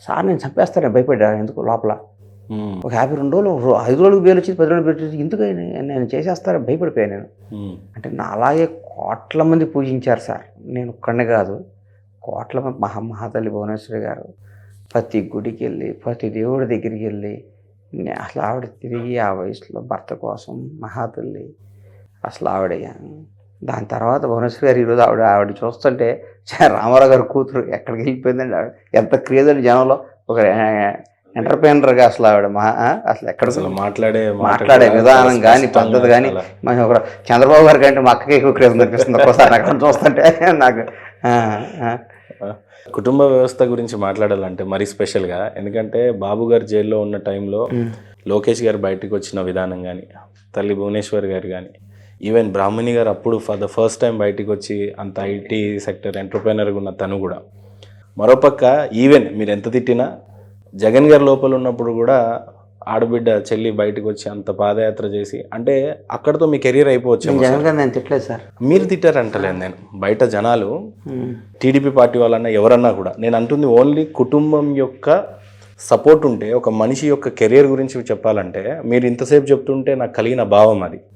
Sir నేను చంపేస్తాను భయపడ్డా ఎందుకు లోపల. ఉమ్, ఒక 52 రోజులు 5 రోజులకు బెయిల్ వచ్చింది, 10 రోజులు పెట్టి ఎందుకు నేను చేసేస్తాను భయపడిపోయాను నేను. ఉమ్, అంటే నా అలాగే కోట్ల మంది పూజించారు సార్, నేను ఒక్కడినే కాదు, కోట్ల మంది. మహాతల్లి భువనేశ్వరి గారు ప్రతి గుడికి వెళ్ళి ప్రతి దేవుడి దగ్గరికి వెళ్ళి అసలు ఆవిడ తిరిగి ఆ వయసులో భర్త కోసం మహాతల్లి అసలు ఆవిడ. దాని తర్వాత భువనేశ్వరి గారు ఈరోజు ఆవిడ చూస్తుంటే రామారావు గారి కూతురు ఎక్కడికి వెళ్ళిపోయిందండి ఆవిడ, ఎంత క్రేజ్ అండి జనంలో. ఒక ఎంటర్ప్రైనర్గా అసలు ఆవిడ అసలు ఎక్కడ అసలు మాట్లాడే విధానం కానీ పద్ధతి కానీ మనం ఒక చంద్రబాబు గారి కంటే మా అక్కకి ఎక్కువ క్రేజ్ అనిపిస్తుంది ఒక్కోసారి అక్కడ చూస్తుంటే నాకు. కుటుంబ వ్యవస్థ గురించి మాట్లాడాలంటే మరీ స్పెషల్గా, ఎందుకంటే బాబు గారు జైల్లో ఉన్న టైంలో లోకేష్ గారు బయటకు వచ్చిన విధానం కానీ, తల్లి భువనేశ్వర్ గారు కానీ, ఈవెన్ బ్రాహ్మణి గారు అప్పుడు ఫర్ ద ఫస్ట్ టైం బయటకు వచ్చి అంత ఐటీ సెక్టర్ ఎంటర్ప్రైనర్గా ఉన్న తను కూడా. మరోపక్క ఈవెన్ మీరు ఎంత తిట్టినా జగన్ గారి లోపల ఉన్నప్పుడు కూడా ఆడబిడ్డ చెల్లి బయటకు వచ్చి అంత పాదయాత్ర చేసి, అంటే అక్కడతో మీ కెరీర్ అయిపోవచ్చు. జగన్ గారు నేను తిట్టలేదు సార్. మీరు తిట్టారంటలేదు నేను, బయట జనాలు టీడీపీ పార్టీ వాళ్ళన్నా ఎవరన్నా కూడా, నేను అంటుంది ఓన్లీ కుటుంబం యొక్క సపోర్ట్ ఉంటే ఒక మనిషి యొక్క కెరీర్ గురించి చెప్పాలంటే మీరు ఇంతసేపు చెప్తుంటే నాకు కలిగిన భావం అది.